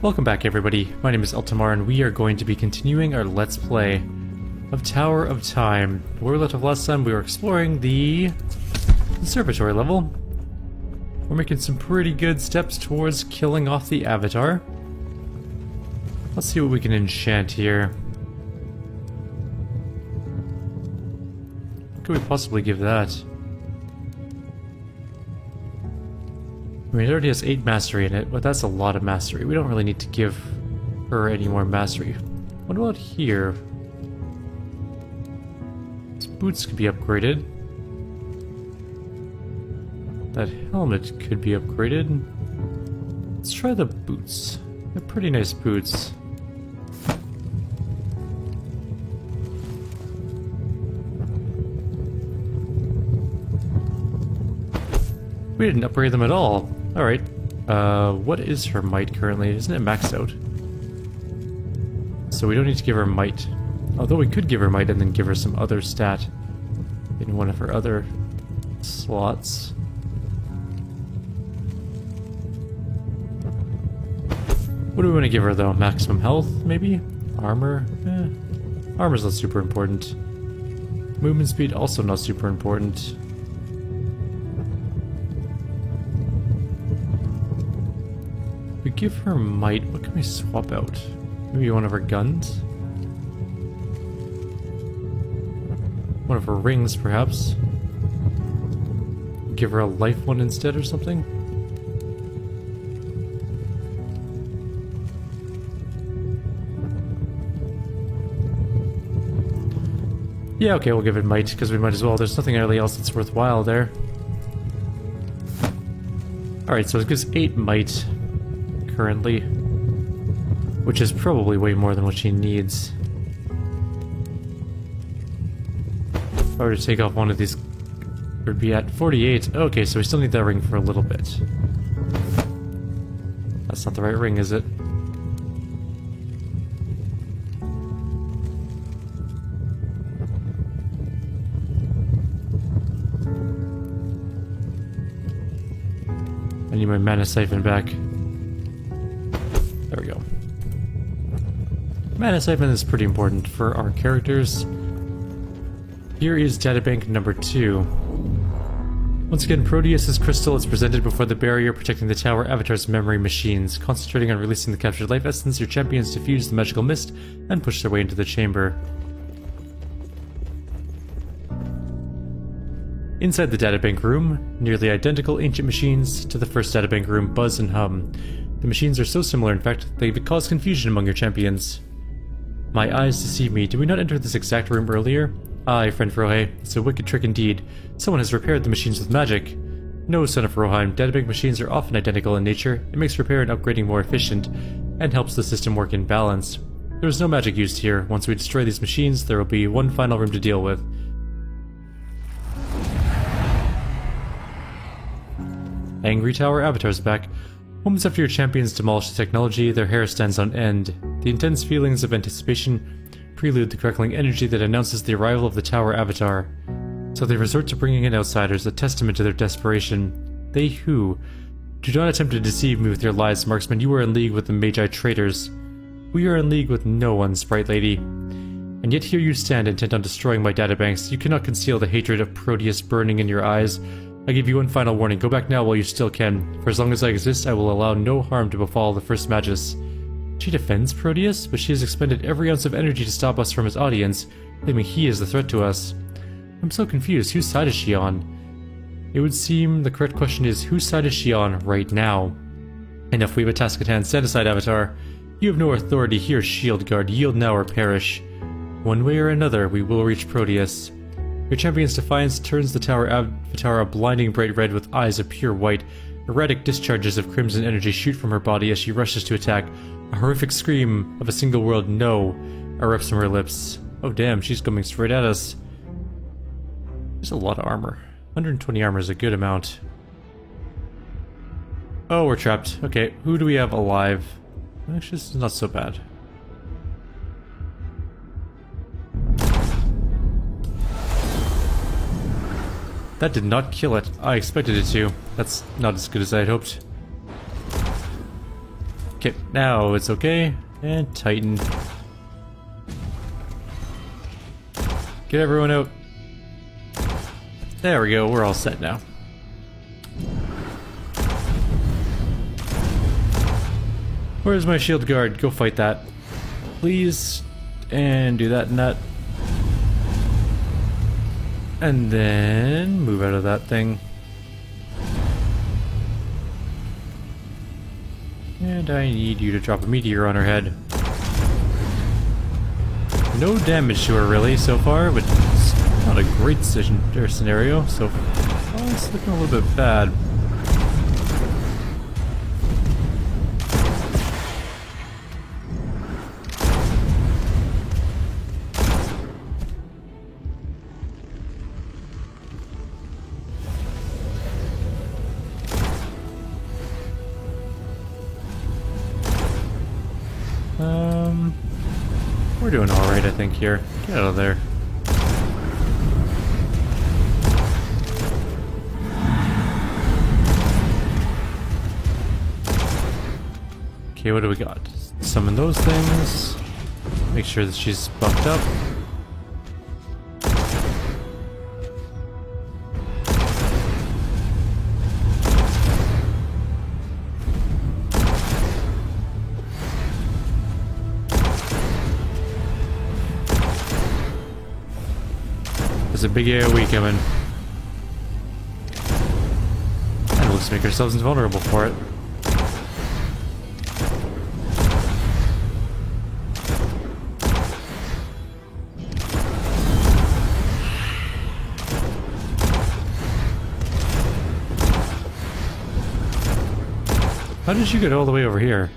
Welcome back everybody, my name is Eltamar and we are going to be continuing our Let's Play of Tower of Time. Where we left off last time, we were exploring the Conservatory level. We're making some pretty good steps towards killing off the Avatar. Let's see what we can enchant here. What could we possibly give that? I mean, it already has 8 mastery in it, but that's a lot of mastery. We don't really need to give her any more mastery. What about here? These boots could be upgraded. That helmet could be upgraded. Let's try the boots. They're pretty nice boots. We didn't upgrade them at all. Alright. What is her might currently? Isn't it maxed out? So we don't need to give her might. Although we could give her might and then give her some other stat in one of her other slots. What do we want to give her though? Maximum health, maybe? Armor? Armor's not super important. Movement speed, also not super important. We give her might. What can we swap out? Maybe one of her guns? One of her rings, perhaps? Give her a life one instead or something? Yeah, okay, we'll give it might, because we might as well. There's nothing really else that's worthwhile there. Alright, so it gives 8 might currently, which is probably way more than what she needs. If I were to take off one of these, it would be at 48. Okay, so we still need that ring for a little bit. That's not the right ring, is it? I need my mana siphon back. There we go. Mana siphon is pretty important for our characters. Here is databank number 2. Once again, Proteus's crystal is presented before the barrier protecting the tower avatar's memory machines. Concentrating on releasing the captured life essence, your champions diffuse the magical mist and push their way into the chamber. Inside the databank room, nearly identical ancient machines to the first databank room buzz and hum. The machines are so similar, in fact, they cause confusion among your champions. My eyes deceive me. Did we not enter this exact room earlier? Aye, friend Frohe. It's a wicked trick indeed. Someone has repaired the machines with magic. No, son of Roheim. Databank machines are often identical in nature. It makes repair and upgrading more efficient, and helps the system work in balance. There is no magic used here. Once we destroy these machines, there will be one final room to deal with. Angry Tower Avatar's back. Moments after your champions demolish the technology, their hair stands on end. The intense feelings of anticipation prelude the crackling energy that announces the arrival of the Tower Avatar. So they resort to bringing in outsiders, a testament to their desperation. They who? Do not attempt to deceive me with your lies, marksman. You are in league with the Magi traitors. We are in league with no one, Sprite Lady. And yet here you stand, intent on destroying my databanks. You cannot conceal the hatred of Proteus burning in your eyes. I give you one final warning. Go back now while you still can. For as long as I exist, I will allow no harm to befall the First Magus. She defends Proteus, but she has expended every ounce of energy to stop us from his audience, claiming he is the threat to us. I'm so confused. Whose side is she on? It would seem the correct question is, whose side is she on right now? Enough, we have a task at hand. Stand aside, Avatar. You have no authority here, Shield Guard. Yield now or perish. One way or another, we will reach Proteus. Your champion's defiance turns the Tower Avatar a blinding bright red with eyes of pure white. Erratic discharges of crimson energy shoot from her body as she rushes to attack. A horrific scream of a single word "no" erupts from her lips. Oh damn, she's coming straight at us. There's a lot of armor. 120 armor is a good amount. Oh, we're trapped. Okay, who do we have alive? Actually, this is not so bad. That did not kill it. I expected it to. That's not as good as I had hoped. Okay, now it's okay. And tighten. Get everyone out. There we go, we're all set now. Where's my shield guard? Go fight that. Please. And do that and that. And then move out of that thing. And I need you to drop a meteor on her head. No damage to her really so far, but it's not a great scenario, so it's looking a little bit bad. We're doing alright, I think, here. Get out of there. Okay, what do we got? Summon those things. Make sure that she's buffed up. There's a big AoE coming. And we'll just make ourselves invulnerable for it. How did you get all the way over here?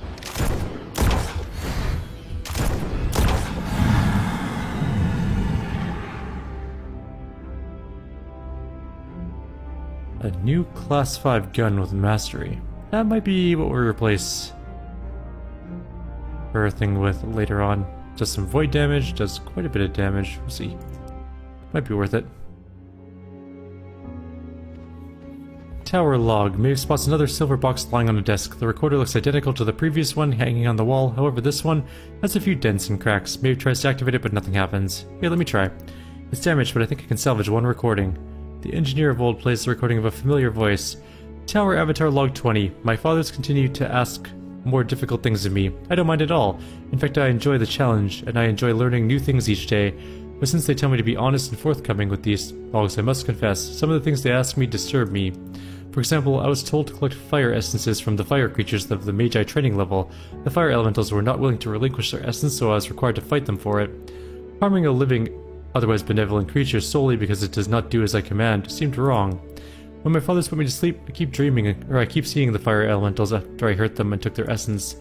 A new class 5 gun with mastery. That might be what we replace her thing with later on. Does some void damage, does quite a bit of damage. We'll see. Might be worth it. Tower log. Maeve spots another silver box lying on a desk. The recorder looks identical to the previous one hanging on the wall, however this one has a few dents and cracks. Maeve tries to activate it but nothing happens. Here, let me try. It's damaged, but I think I can salvage one recording. The engineer of old plays the recording of a familiar voice. Tower Avatar log 20. My fathers continue to ask more difficult things of me. I don't mind at all. In fact, I enjoy the challenge, and I enjoy learning new things each day. But since they tell me to be honest and forthcoming with these logs, I must confess, some of the things they ask me disturb me. For example, I was told to collect fire essences from the fire creatures of the Magi training level. The fire elementals were not willing to relinquish their essence, so I was required to fight them for it. Harming a living, otherwise benevolent creature solely because it does not do as I command seemed wrong. When my fathers put me to sleep, I keep dreaming, or I keep seeing the fire elementals after I hurt them and took their essence.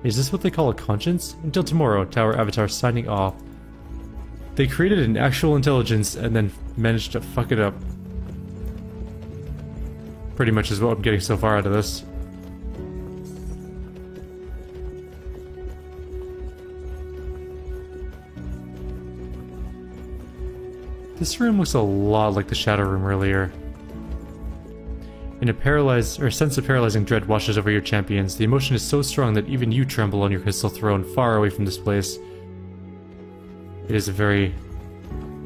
Is this what they call a conscience? Until tomorrow, Tower Avatar signing off. They created an actual intelligence and then managed to fuck it up. Pretty much is what I'm getting so far out of this. This room looks a lot like the Shadow Room earlier. In a sense of paralyzing dread washes over your champions. The emotion is so strong that even you tremble on your crystal throne far away from this place. It is a very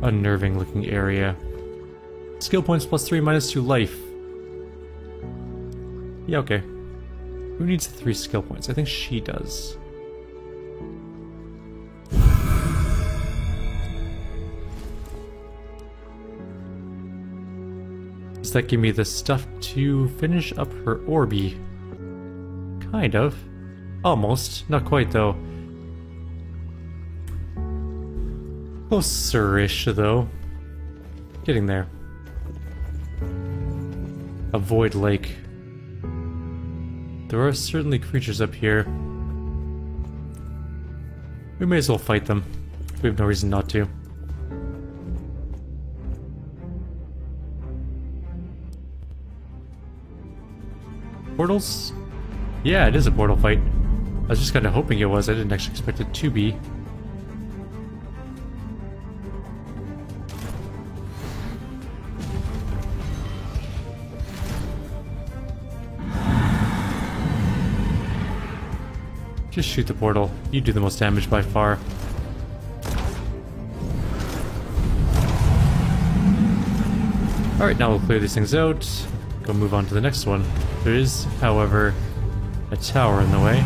unnerving looking area. Skill points +3 -2 life. Yeah, okay. Who needs 3 skill points? I think she does. Does that give me the stuff to finish up her Orbi? Kind of. Almost. Not quite, though. Closer-ish, though. Getting there. A void lake. There are certainly creatures up here. We may as well fight them. We have no reason not to. Portals? Yeah, it is a portal fight. I was just kind of hoping it was. I didn't actually expect it to be. Just shoot the portal. You do the most damage by far. Alright, now we'll clear these things out. Go move on to the next one. There is, however, a tower in the way.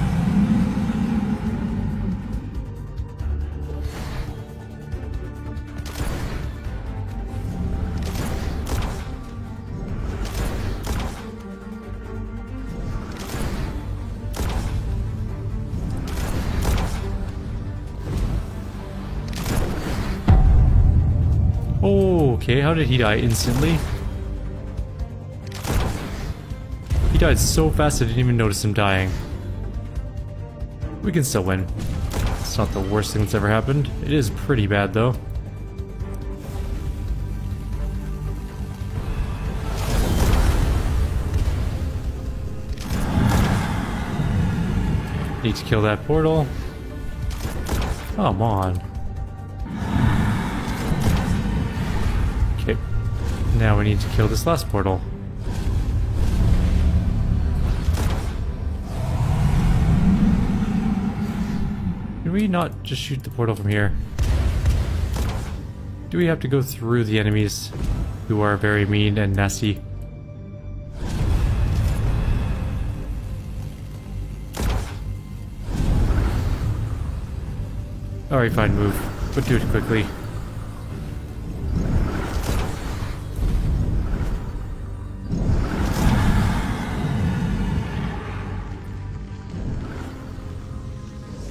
Okay, how did he die instantly? He died so fast I didn't even notice him dying. We can still win. It's not the worst thing that's ever happened. It is pretty bad though. Need to kill that portal. Come on. Okay. Now we need to kill this last portal. Can we not just shoot the portal from here? Do we have to go through the enemies who are very mean and nasty? Alright, fine, move. But do it quickly.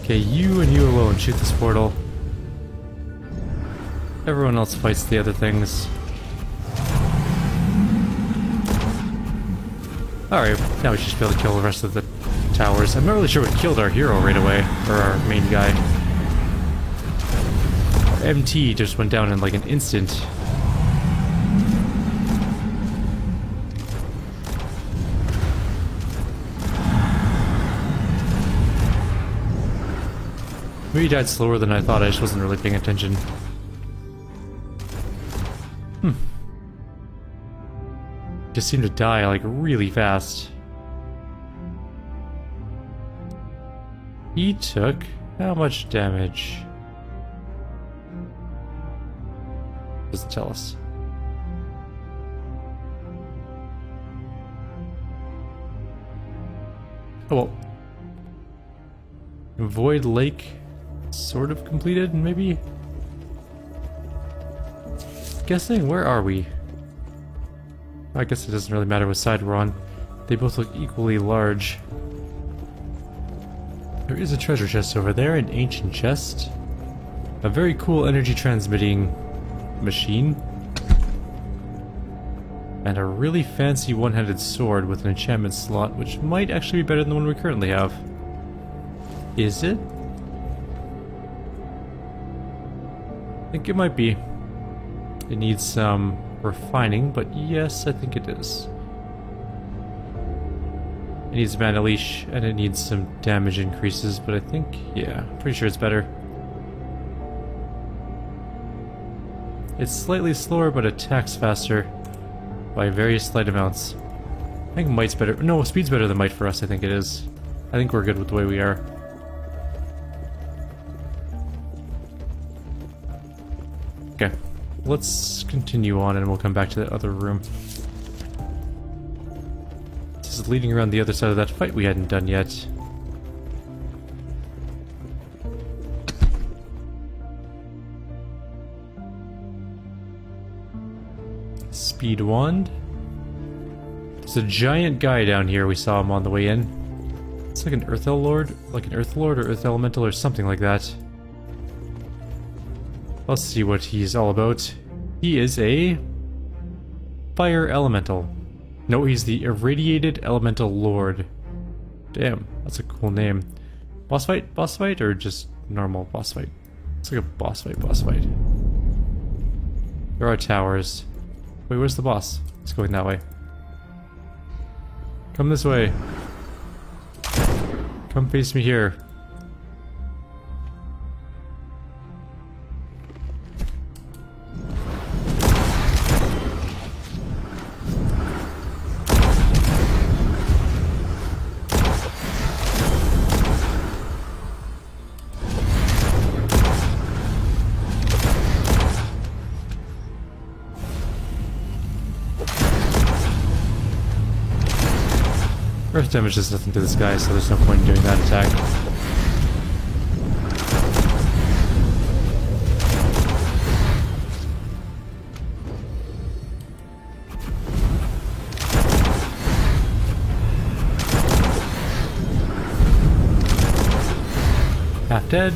Okay, you and you alone shoot this portal. Everyone else fights the other things. Alright, now we should just be able to kill the rest of the towers. I'm not really sure what killed our hero right away, or our main guy. MT just went down in like an instant. Maybe he died slower than I thought, I just wasn't really paying attention. Just seemed to die like really fast. He took how much damage? Doesn't tell us. Oh well. Void Lake sort of completed, maybe? Guessing, where are we? I guess it doesn't really matter what side we're on. They both look equally large. There is a treasure chest over there, an ancient chest. A very cool energy transmitting machine. And a really fancy one-handed sword with an enchantment slot, which might actually be better than the one we currently have. Is it? I think it might be. It needs some refining, but yes, I think it is. It needs mana leash, and it needs some damage increases, but I think, yeah, pretty sure it's better. It's slightly slower, but attacks faster by very slight amounts. I think might's better. No, speed's better than might for us, I think it is. I think we're good with the way we are. Okay, let's continue on and we'll come back to the other room. This is leading around the other side of that fight we hadn't done yet. Speed wand. There's a giant guy down here, we saw him on the way in. It's like an Earth Lord, or Earth Elemental or something like that. Let's see what he's all about. He is a Fire Elemental. No, he's the Irradiated Elemental Lord. Damn, that's a cool name. Boss fight, or just normal boss fight? It's like a boss fight. There are towers. Wait, where's the boss? It's going that way. Come this way. Come face me here. Earth damage does nothing to this guy, so there's no point in doing that attack. Half dead.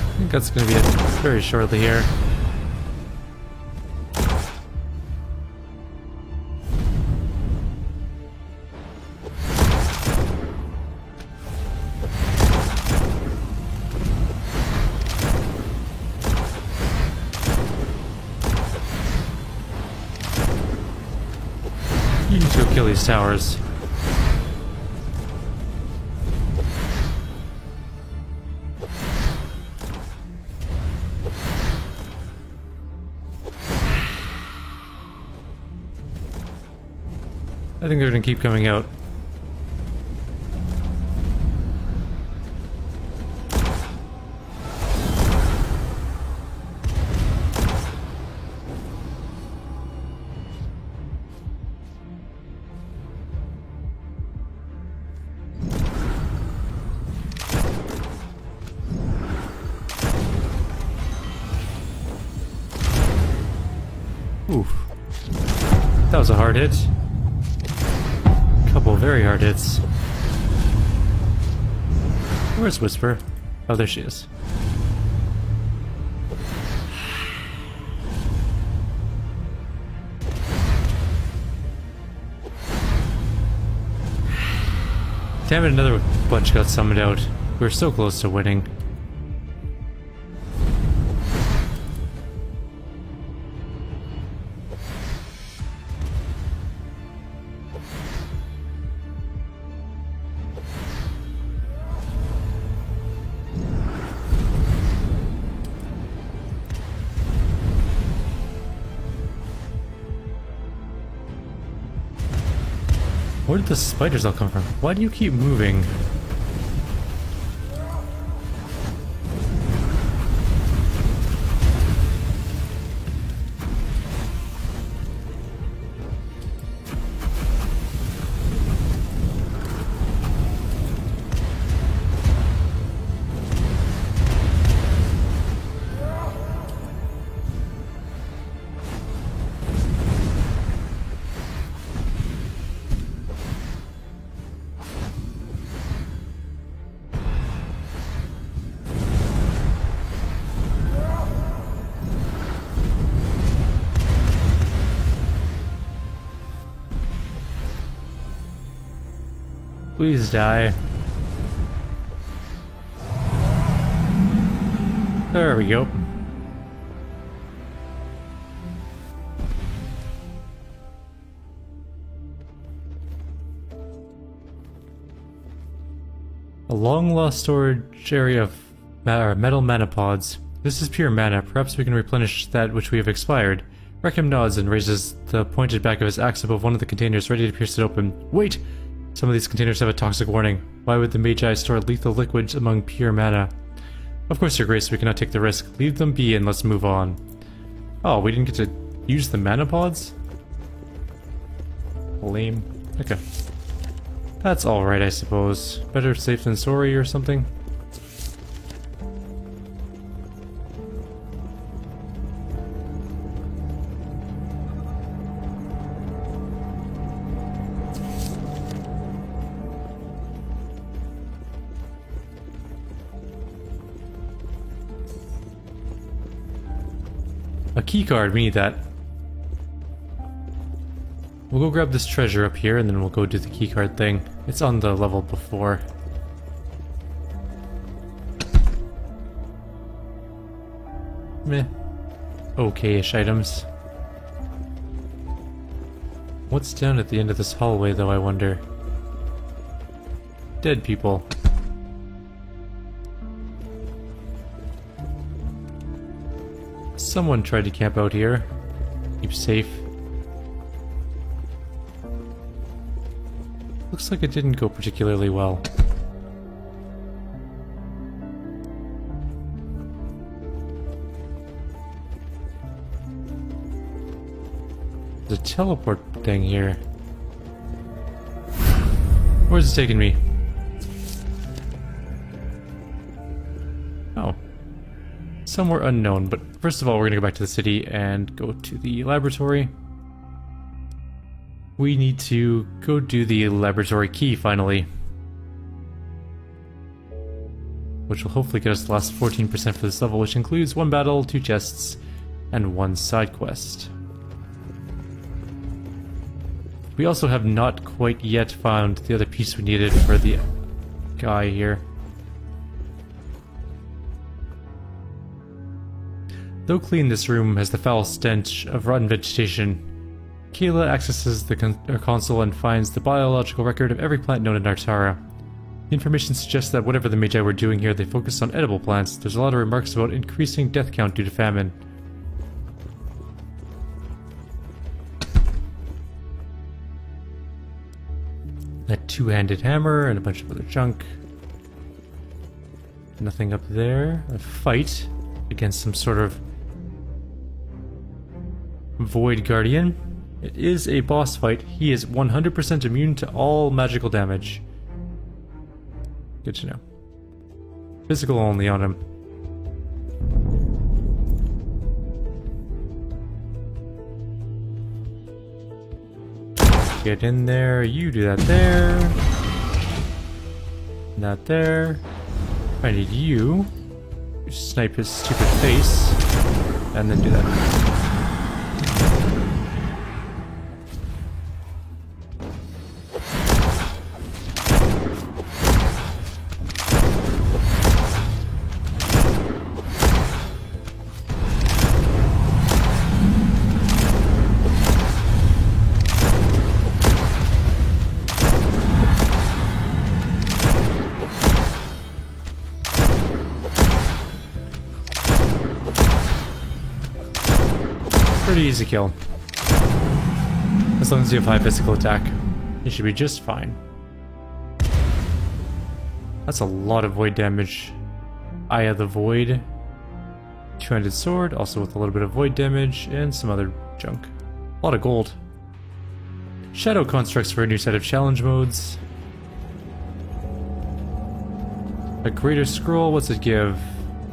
I think that's going to be it very shortly here. You need to go kill these towers. I think they're gonna keep coming out. Oof. That was a hard hit. Couple very hard hits. Where's Whisper? Oh, there she is. Damn it, another bunch got summoned out. We're so close to winning. Where did the spiders all come from? Why do you keep moving? Please die. There we go. A long-lost storage area of metal mana pods. This is pure mana. Perhaps we can replenish that which we have expired. Reckham nods and raises the pointed back of his axe above one of the containers, ready to pierce it open. Wait! Some of these containers have a toxic warning. Why would the Magi store lethal liquids among pure mana? Of course, Your Grace, we cannot take the risk. Leave them be and let's move on. Oh, we didn't get to use the mana pods? Lame. Okay. That's alright, I suppose. Better safe than sorry or something? A keycard, we need that. We'll go grab this treasure up here and then we'll go do the keycard thing. It's on the level before. Meh. Okay-ish items. What's down at the end of this hallway though, I wonder? Dead people. Someone tried to camp out here. Keep safe. Looks like it didn't go particularly well. There's a teleport thing here. Where's it taking me? Oh. Somewhere unknown, but first of all we're gonna go back to the city and go to the laboratory. We need to go do the laboratory key finally. Which will hopefully get us the last 14% for this level, which includes 1 battle, 2 chests, and 1 side quest. We also have not quite yet found the other piece we needed for the guy here. Though clean, this room has the foul stench of rotten vegetation. Kayla accesses the console and finds the biological record of every plant known in Nartara. The information suggests that whatever the Magi were doing here, they focused on edible plants. There's a lot of remarks about increasing death count due to famine. That two-handed hammer and a bunch of other junk. Nothing up there. A fight against some sort of Void Guardian. It is a boss fight. He is 100% immune to all magical damage. Good to know. Physical only on him. Get in there, you do that there. Not there. I need you. Snipe his stupid face. And then do that. Pretty easy kill. As long as you have high physical attack, you should be just fine. That's a lot of void damage. Eye of the Void. Two-handed sword, also with a little bit of void damage, and some other junk. A lot of gold. Shadow constructs for a new set of challenge modes. A greater scroll, what's it give?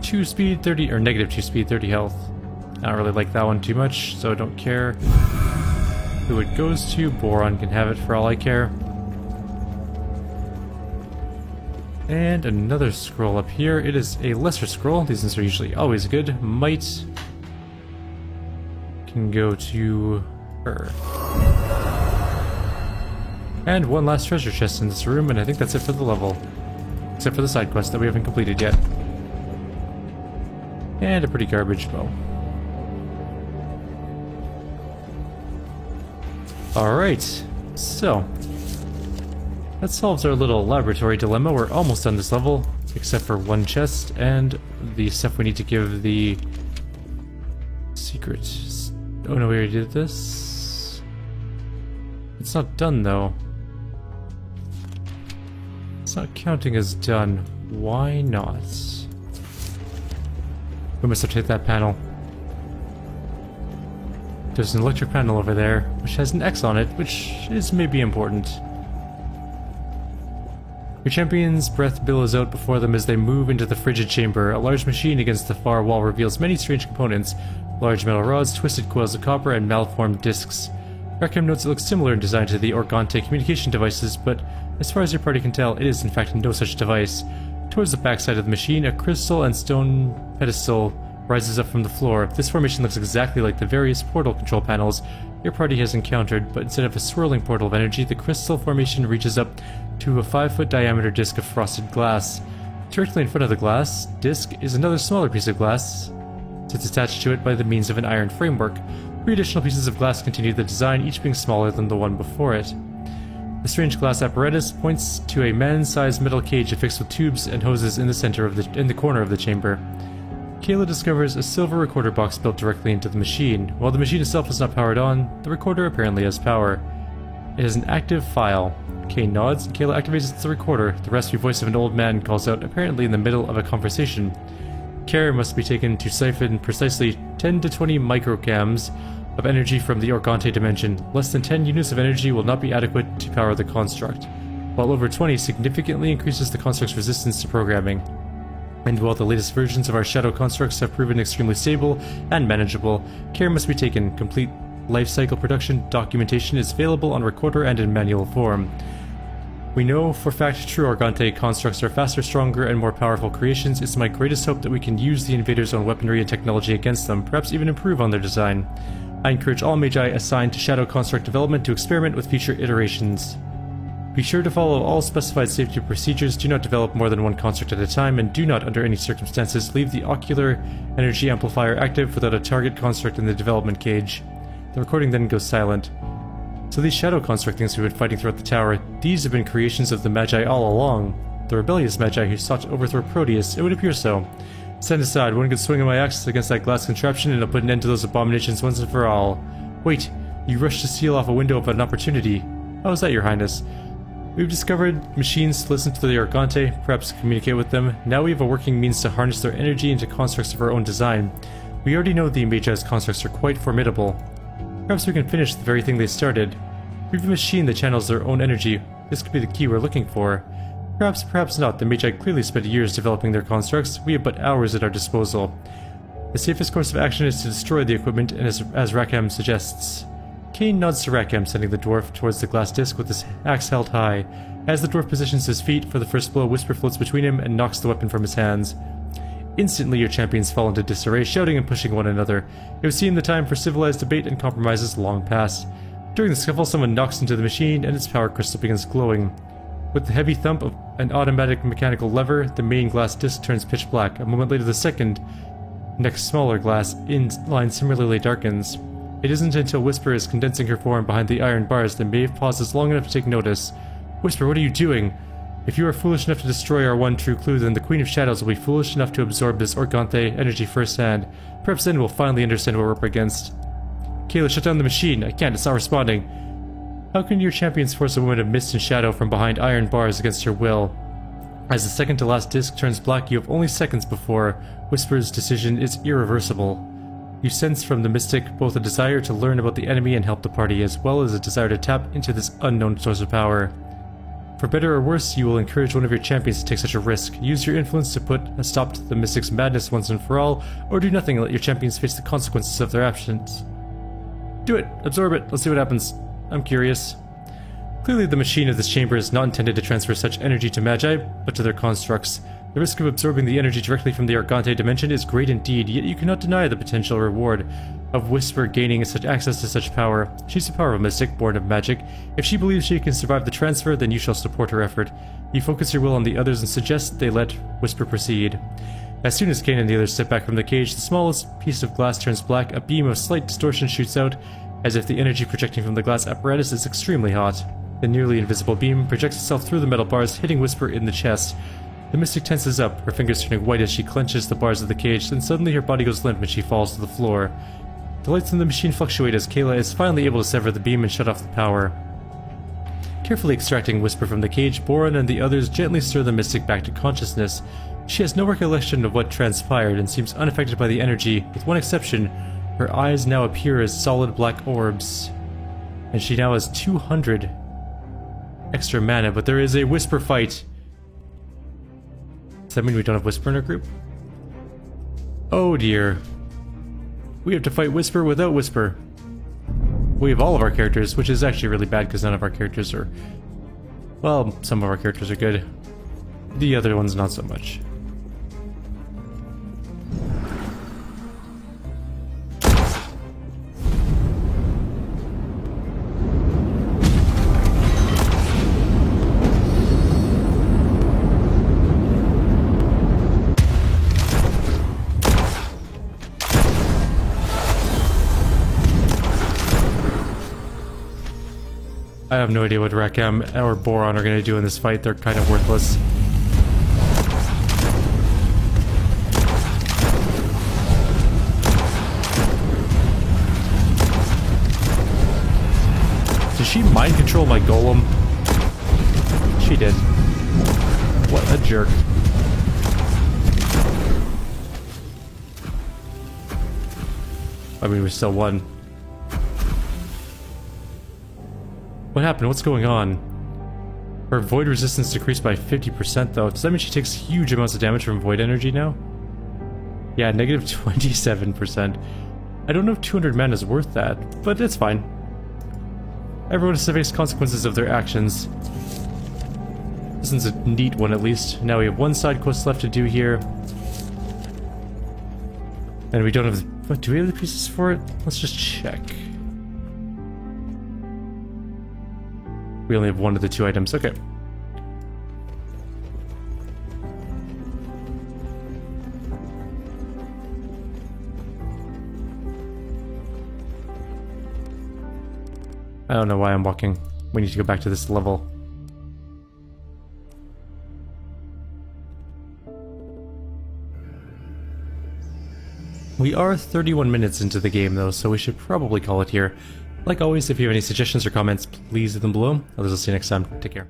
2 speed, 30, or negative 2 speed, 30 health. I don't really like that one too much, so I don't care who it goes to. Boron can have it for all I care. And another scroll up here. It is a lesser scroll. These ones are usually always good. Might can go to her. And one last treasure chest in this room, and I think that's it for the level. Except for the side quest that we haven't completed yet. And a pretty garbage bow. Alright, so that solves our little laboratory dilemma. We're almost done this level, except for one chest and the stuff we need to give the secret. Oh no, we already did this. It's not done though. It's not counting as done. Why not? We must have hit that panel. There's an electric panel over there, which has an X on it, which is maybe important. Your champion's breath billows out before them as they move into the frigid chamber. A large machine against the far wall reveals many strange components. Large metal rods, twisted coils of copper, and malformed discs. Rackham notes it looks similar in design to the Organte communication devices, but as far as your party can tell, it is in fact no such device. Towards the backside of the machine, a crystal and stone pedestal rises up from the floor. This formation looks exactly like the various portal control panels your party has encountered, but instead of a swirling portal of energy, the crystal formation reaches up to a 5-foot diameter disc of frosted glass. Directly in front of the glass disc is another smaller piece of glass. Sits attached to it by the means of an iron framework. 3 additional pieces of glass continue the design, each being smaller than the one before it. The strange glass apparatus points to a man-sized metal cage affixed with tubes and hoses in the center of the corner of the chamber. Kayla discovers a silver recorder box built directly into the machine. While the machine itself is not powered on, the recorder apparently has power. It is an active file. Kane nods, and Kayla activates the recorder. The raspy voice of an old man calls out, apparently in the middle of a conversation. Care must be taken to siphon precisely 10 to 20 micrograms of energy from the Organte dimension. Less than 10 units of energy will not be adequate to power the construct, while over 20 significantly increases the construct's resistance to programming. And while the latest versions of our shadow constructs have proven extremely stable and manageable, care must be taken. Complete life cycle production documentation is available on recorder and in manual form. We know for fact true Organte constructs are faster, stronger, and more powerful creations. It's my greatest hope that we can use the invaders' own weaponry and technology against them, perhaps even improve on their design. I encourage all Magi assigned to shadow construct development to experiment with future iterations. Be sure to follow all specified safety procedures, do not develop more than one construct at a time, and do not, under any circumstances, leave the ocular energy amplifier active without a target construct in the development cage. The recording then goes silent. So these shadow construct things we've been fighting throughout the tower, these have been creations of the Magi all along. The rebellious Magi who sought to overthrow Proteus, it would appear so. Stand aside, one good swing of my axe against that glass contraption and I'll put an end to those abominations once and for all. Wait, you rushed to seal off a window of an opportunity. How is that, your highness? We've discovered machines to listen to the Organte, perhaps communicate with them. Now we have a working means to harness their energy into constructs of our own design. We already know the Magi's constructs are quite formidable. Perhaps we can finish the very thing they started. We have a machine that channels their own energy. This could be the key we're looking for. Perhaps, perhaps not. The Magi clearly spent years developing their constructs. We have but hours at our disposal. The safest course of action is to destroy the equipment, and as Rackham suggests. Kane nods to Rackham, sending the dwarf towards the glass disc with his axe held high. As the dwarf positions his feet for the first blow, Whisper floats between him and knocks the weapon from his hands. Instantly your champions fall into disarray, shouting and pushing one another. It would seem the time for civilized debate and compromise is long past. During the scuffle, someone knocks into the machine and its power crystal begins glowing. With the heavy thump of an automatic mechanical lever, the main glass disc turns pitch black. A moment later, the second, next smaller glass line similarly darkens. It isn't until Whisper is condensing her form behind the iron bars that Maeve pauses long enough to take notice. Whisper, what are you doing? If you are foolish enough to destroy our one true clue, then the Queen of Shadows will be foolish enough to absorb this Organte energy firsthand. Perhaps then we'll finally understand what we're up against. Kayla, shut down the machine. I can't, it's not responding. How can your champions force a woman of mist and shadow from behind iron bars against her will? As the second to last disc turns black, you have only seconds before. Whisper's decision is irreversible. You sense from the mystic both a desire to learn about the enemy and help the party, as well as a desire to tap into this unknown source of power. For better or worse, you will encourage one of your champions to take such a risk. Use your influence to put a stop to the mystic's madness once and for all, or do nothing and let your champions face the consequences of their actions. Do it! Absorb it! Let's see what happens. I'm curious. Clearly the machine of this chamber is not intended to transfer such energy to Magi, but to their constructs. The risk of absorbing the energy directly from the Organte dimension is great indeed, yet you cannot deny the potential reward of Whisper gaining such access to such power. She's a powerful mystic, born of magic. If she believes she can survive the transfer, then you shall support her effort. You focus your will on the others and suggest they let Whisper proceed. As soon as Kane and the others step back from the cage, the smallest piece of glass turns black, a beam of slight distortion shoots out, as if the energy projecting from the glass apparatus is extremely hot. The nearly invisible beam projects itself through the metal bars, hitting Whisper in the chest. The mystic tenses up, her fingers turning white as she clenches the bars of the cage, then suddenly her body goes limp and she falls to the floor. The lights in the machine fluctuate as Kayla is finally able to sever the beam and shut off the power. Carefully extracting Whisper from the cage, Boron and the others gently stir the mystic back to consciousness. She has no recollection of what transpired and seems unaffected by the energy, with one exception. Her eyes now appear as solid black orbs. And she now has 200 extra mana, but there is a Whisper fight. Does that mean we don't have Whisper in our group? Oh dear. We have to fight Whisper without Whisper. We have all of our characters, which is actually really bad because none of our characters are... Well, some of our characters are good. The other ones not so much. I have no idea what Rackham or Boron are going to do in this fight. They're kind of worthless. she mind control my golem? She did. What a jerk. I mean, we still won. What happened? What's going on? Her void resistance decreased by 50% though. Does that mean she takes huge amounts of damage from void energy now? Yeah, negative 27%. I don't know if 200 mana is worth that, but it's fine. Everyone has to face consequences of their actions. This is a neat one at least. Now we have one side quest left to do here. And we don't have... What, do we have the pieces for it? Let's just check. We only have one of the two items. Okay. I don't know why I'm walking. We need to go back to this level. We are 31 minutes into the game though, so we should probably call it here. Like always, if you have any suggestions or comments, please leave them below. Others will see you next time. Take care.